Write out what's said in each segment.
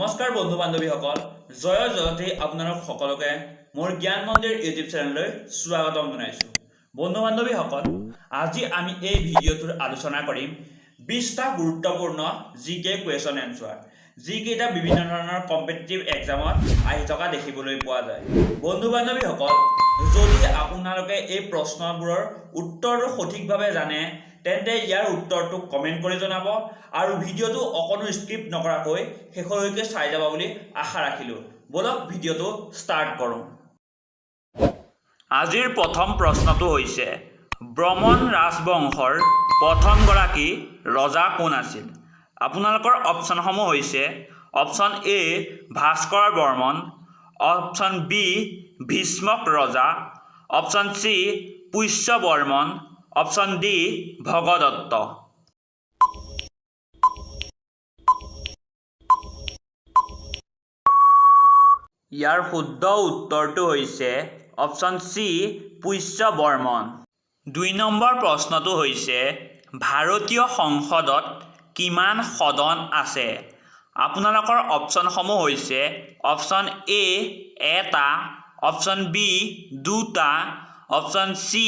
নমস্কাৰ বন্ধু বান্ধৱীসকল জয় জয়তে আপোনালোক সকলোকে মোৰ জ্ঞান মন্দিৰ ইউটিউব চেনেললৈ স্বাগতম জনাইছোঁ। বন্ধু বান্ধৱীসকল আজি আমি এই ভিডিঅ'টোৰ আলোচনা কৰিম 20টা গুৰুত্বপূৰ্ণ জিকে কুৱেশ্যন এনসাৰ যিকেইটা বিভিন্ন ধৰণৰ কম্পিটিটিভ এক্সামত আহি থকা দেখিবলৈ পোৱা যায়। বন্ধু বান্ধৱীসকল যদি আপোনালোকে এই প্ৰশ্নবোৰৰ উত্তৰটো সঠিকভাৱে জানে তেন্তে ইয়াৰ উত্তৰটো কমেন্ট কৰি জনাব আৰু ভিডিঅ'টো অকণো স্কিপ নকৰাকৈ শেষলৈকে চাই যাব বুলি আশা ৰাখিলোঁ। বলক ভিডিঅ'টো ষ্টাৰ্ট কৰোঁ। আজিৰ প্ৰথম প্ৰশ্নটো হৈছে ব্ৰহ্মণ ৰাজবংশৰ প্ৰথমগৰাকী ৰজা কোন আছিল? আপোনালোকৰ অপশ্যনসমূহ হৈছে option A Bhaskar Barman, option B Bhishmak Raja, option C Pushya Barman, option D Bhagadatta. ইয়াৰ শুদ্ধ উত্তৰটো হৈছে option C Pushya Barman. ২ number প্ৰশ্নটো হৈছে ভাৰতীয় সংসদত কিমান সদন আছে? আপোনালোকৰ অপশ্যনসমূহ হৈছে অপশ্যন এ এটা, অপশ্যন বি দুটা, অপশ্যন চি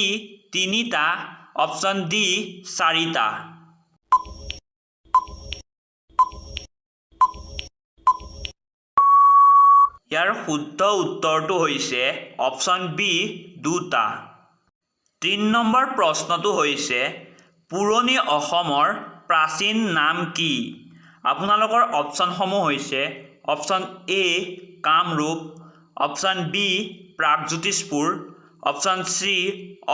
তিনিটা, অপশ্যন ডি চাৰিটা। ইয়াৰ শুদ্ধ উত্তৰটো হৈছে অপশ্যন বি দুটা। ৩ নম্বৰ প্ৰশ্নটো হৈছে পুৰণি অসমৰ প্ৰাচীন নাম কি? আপোনালোকৰ অপশ্যনসমূহ হৈছে option A Kamrup, option B Pragjyotishpur, option C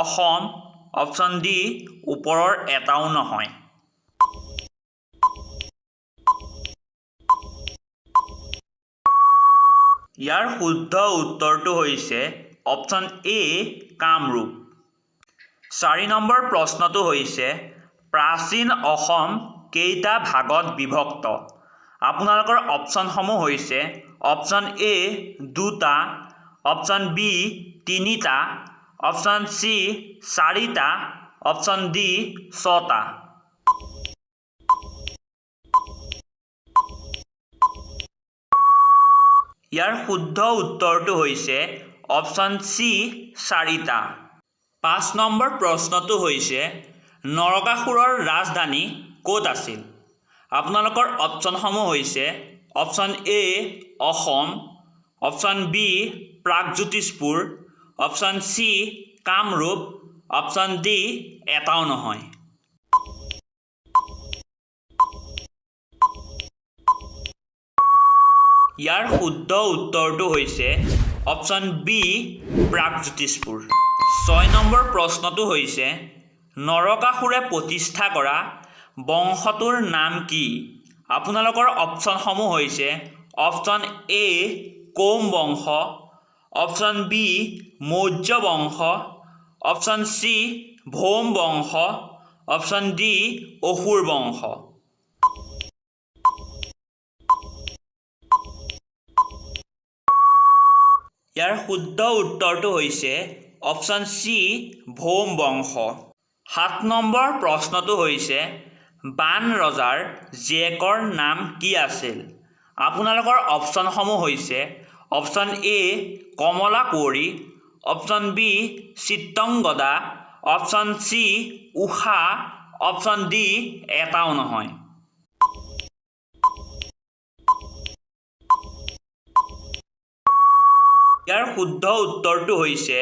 Assam, option D ওপৰৰ এটাও নহয়। ইয়াৰ শুদ্ধ উত্তৰটো হৈছে অপশ্যন এ কামৰূপ। ৪ নম্বৰ প্ৰশ্নটো হৈছে প্ৰাচীন অসম কেইটা ভাগত বিভক্ত? আপোনালোকৰ অপশ্যনসমূহ হৈছে অপশ্যন এ দুটা, অপশ্যন বি তিনিটা, অপশ্যন চি চাৰিটা, অপশ্যন ডি ছটা। ইয়াৰ শুদ্ধ উত্তৰটো হৈছে অপশ্যন চি চাৰিটা। ৫ নম্বৰ প্ৰশ্নটো হৈছে নৰকাসুৰৰ ৰাজধানী ক'ত আছিল? আপোনালোকৰ অপশ্যনসমূহ হৈছে option A Assam, option B Pragjyotishpur, option C Kamrup, option D এটাও নহয়। ইয়াৰ শুদ্ধ উত্তৰটো হৈছে অপশ্যন বি প্ৰাগজ্যোতিষপুৰ। ৬ নম্বৰ প্ৰশ্নটো হৈছে নৰকাসুৰে প্ৰতিষ্ঠা কৰা বংশটোৰ নাম কি? আপোনালোকৰ অপশ্যনসমূহ হৈছে অপশ্যন এ কোম বংশ, অপশ্যন বি মৌৰ্য বংশ, অপশ্যন চি ভৌম বংশ, অপশ্যন ডি অসুৰ বংশ। ইয়াৰ শুদ্ধ উত্তৰটো হৈছে অপশ্যন চি ভৌম বংশ। ৭ নম্বৰ প্ৰশ্নটো হৈছে বান ৰজাৰ জীয়েকৰ নাম কি আছিল? আপোনালোকৰ অপশ্যনসমূহ হৈছে option A Kamala Kuwari, option B Chitrangada, option C Usha, option D এটাও নহয়। ইয়াৰ শুদ্ধ উত্তৰটো হৈছে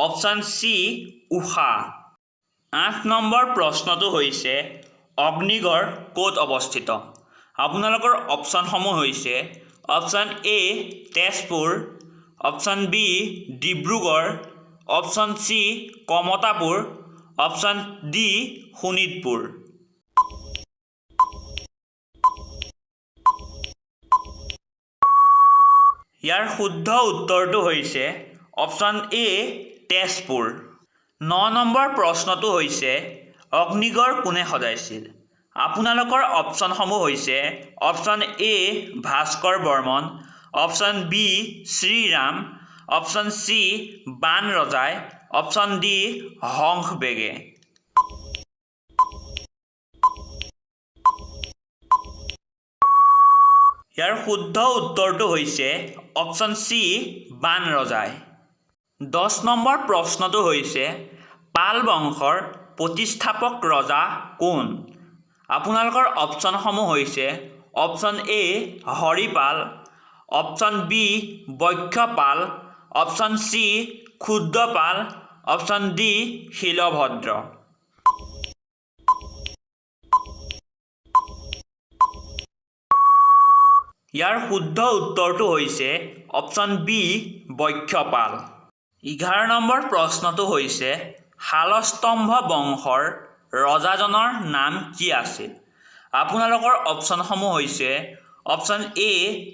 অপশ্যন চি উষা। ৮ নম্বৰ প্ৰশ্নটো হৈছে অগ্নিগড় ক'ত অৱস্থিত? আপোনালোকৰ অপশ্যনসমূহ হৈছে option A Tezpur, option B Dibrugarh, option C Kamatapur, option D Sonitpur. ইয়াৰ শুদ্ধ উত্তৰটো হৈছে অপশ্যন এ তেজপুৰ। ৯ নম্বৰ প্ৰশ্নটো হৈছে অগ্নিগড় কোনে সজাইছিল? আপোনালোকৰ অপশ্যনসমূহ হৈছে option A Bhaskar Barman, option B Shriram, option C বান ৰজাই, অপশ্যন ডি হংস বেগে। ইয়াৰ শুদ্ধ উত্তৰটো হৈছে অপশ্যন চি বান ৰজাই। 10 নম্বৰ প্ৰশ্নটো হৈছে পাল বংশৰ প্ৰতিষ্ঠাপক ৰজা কোন? আপোনালোকৰ অপশ্যনসমূহ হৈছে option A Haripal, option B Bakshapal, option C Kshudrapal, option D Shilabhadra. ইয়াৰ শুদ্ধ উত্তৰটো হৈছে অপশ্যন বি বক্ষপাল। 11 নম্বৰ প্ৰশ্নটো হৈছে শালস্তম্ভ বংশৰ ৰজাজনৰ নাম কি আছিল? আপোনালোকৰ অপশ্যনসমূহ হৈছে option A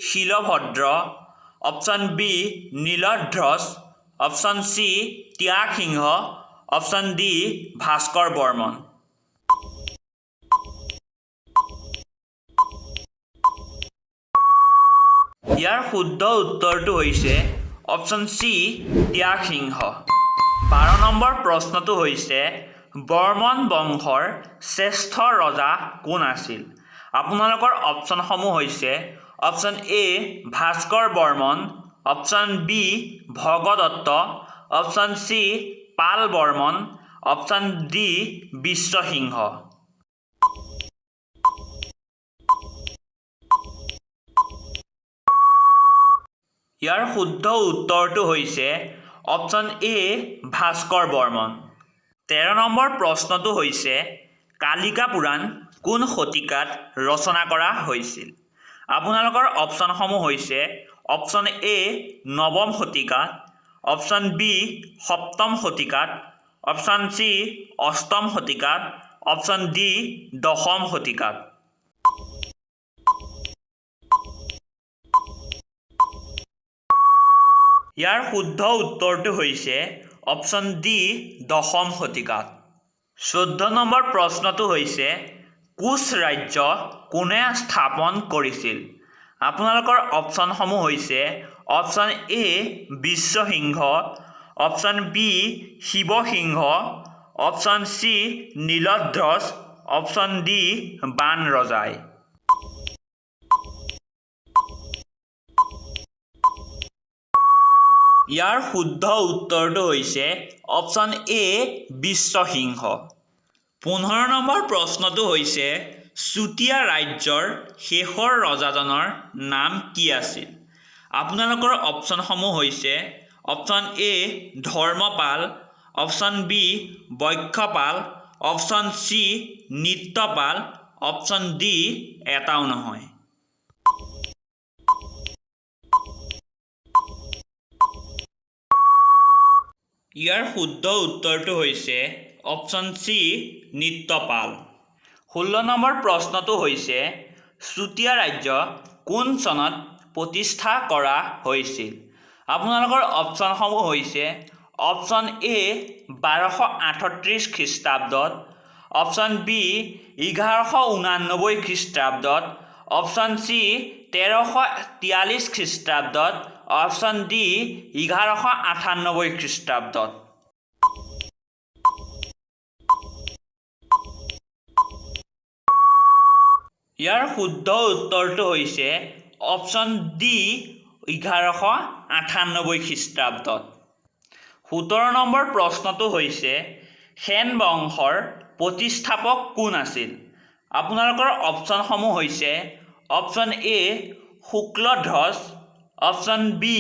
Shilabhadra, option B Niladhwaj, option C Tyagasingha, option D Bhaskar Barman. ইয়াৰ শুদ্ধ উত্তৰটো হৈছে অপশ্যন চি ত্যাগসিংহ। 12 নম্বৰ প্ৰশ্নটো হৈছে বৰ্মন বংশৰ শ্ৰেষ্ঠ ৰজা কোন আছিল? আপোনালোকৰ অপশ্যনসমূহ হৈছে option A Bhaskar Barman, option B Bhagadatta, option C Pal Barman, option D Biswasingha. ইয়াৰ শুদ্ধ উত্তৰটো হৈছে option A Bhaskar Barman. 13 number প্ৰশ্নটো হৈছে কালিকা পুৰাণ কোন শতিকাত ৰচনা কৰা হৈছিল? আপোনালোকৰ অপশ্যনসমূহ হৈছে অপশ্যন এ নৱম শতিকাত, অপশ্যন বি সপ্তম শতিকাত, অপশ্যন চি অষ্টম শতিকাত, অপশ্যন ডি দশম শতিকাত। ইয়াৰ শুদ্ধ উত্তৰটো হৈছে অপশ্যন ডি দশম শতিকাত। 14 নম্বৰ প্ৰশ্নটো হৈছে কোচ ৰাজ্য কোনে স্থাপন কৰিছিল? আপোনালোকৰ অপশ্যনসমূহ হৈছে option A Biswa Singha, option B Siva Singha, option C Niladhwaj, option D Bana ৰজাই। ইয়াৰ শুদ্ধ উত্তৰটো হৈছে অপশ্যন এ বিশ্বসিংহ। 15 নম্বৰ প্ৰশ্নটো হৈছে চুতীয়া ৰাজ্যৰ শেষৰ ৰজাজনৰ নাম কি আছিল? আপোনালোকৰ অপশ্যনসমূহ হৈছে option A Dharmapal, option B Bakshapal, option C Nityapal, option D এটাও নহয়। ইয়াৰ শুদ্ধ উত্তৰটো হৈছে অপশ্যন চি নিত্যপাল। 16 নম্বৰ প্ৰশ্নটো হৈছে চুতীয়া ৰাজ্য কোন চনত প্ৰতিষ্ঠা কৰা হৈছিল? আপোনালোকৰ অপশ্যনসমূহ হৈছে অপশ্যন এ 1238 খ্ৰীষ্টাব্দত, অপশ্যন বি 1189 খ্ৰীষ্টাব্দত, অপশ্যন চি 1343 খ্ৰীষ্টাব্দত, অপশ্যন ডি 1198 খ্ৰীষ্টাব্দত। ইয়াৰ শুদ্ধ উত্তৰটো হৈছে অপশ্যন ডি 1198 খ্ৰীষ্টাব্দত। 17 নম্বৰ প্ৰশ্নটো হৈছে সেন বংশৰ প্ৰতিষ্ঠাপক কোন আছিল? আপোনালোকৰ অপশ্যনসমূহ হৈছে option A Shukladhwaj, option B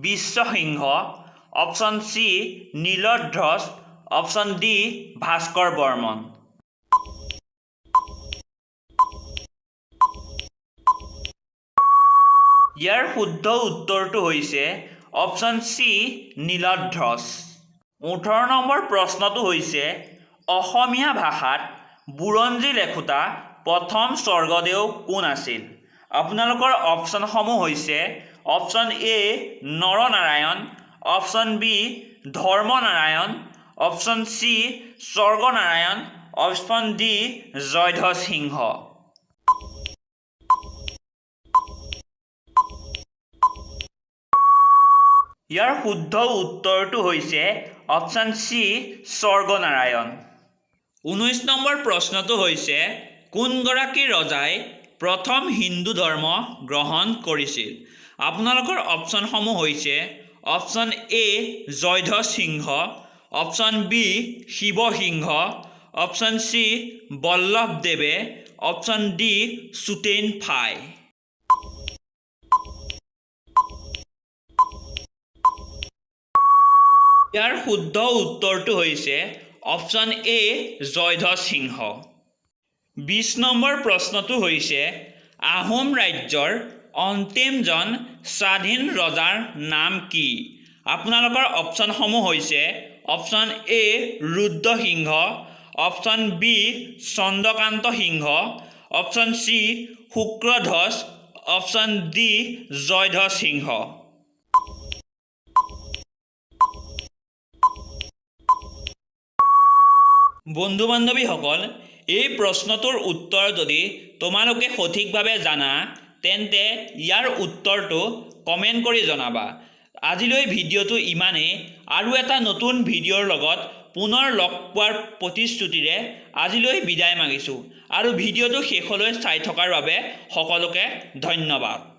Biswasingha, option C Niladhwaj, option D Bhaskar Barman. ইয়াৰ শুদ্ধ উত্তৰটো হৈছে অপশ্যন চি নীলধ্বজ। 18 নম্বৰ প্ৰশ্নটো হৈছে অসমীয়া ভাষাত বুৰঞ্জী লেখোঁতা প্ৰথম স্বৰ্গদেউ কোন আছিল? আপোনালোকৰ অপশ্যনসমূহ হৈছে option A Naranarayan, option B Dharmanarayan, option C Swarganarayan, option D Jayadhwaj Singha. ইয়াৰ শুদ্ধ উত্তৰটো হৈছে অপশ্যন চি স্বৰ্গনাৰায়ণ। 19 নম্বৰ প্ৰশ্নটো হৈছে কোনগৰাকী ৰজাই প্ৰথম হিন্দু ধৰ্ম গ্ৰহণ কৰিছিল? আপোনালোকৰ অপশ্যনসমূহ হৈছে option A Jayadhwaj Singha, option B Siva Singha, option C বল্লভদেৱে, অপশ্যন ডি চুটেইনফাই। ইয়াৰ শুদ্ধ উত্তৰটো হৈছে option A Jayadhwaj Singha. ২০ number প্ৰশ্নটো হৈছে আহোম ৰাজ্যৰ অন্তিমজন স্বাধীন ৰজাৰ নাম কি? আপোনালোকৰ অপশ্যনসমূহ হৈছে option A Rudrasingha, option B Chandrakanta Singha, option C Shukradhwaj, option D Jayadhwaj Singha. বন্ধু বান্ধৱীসকল, এই প্ৰশ্নটোৰ উত্তৰ যদি তোমালোকে সঠিকভাৱে জানা তেন্তে ইয়াৰ উত্তৰটো কমেণ্ট কৰি জনাবা। আজিলৈ ভিডিঅ'টো ইমানেই। আৰু এটা নতুন ভিডিঅ'ৰ লগত পুনৰ লগ পোৱাৰ প্ৰতিশ্ৰুতিৰে আজিলৈ বিদায় মাগিছোঁ। আৰু ভিডিঅ'টো শেষলৈ চাই থকাৰ বাবে সকলোকে ধন্যবাদ।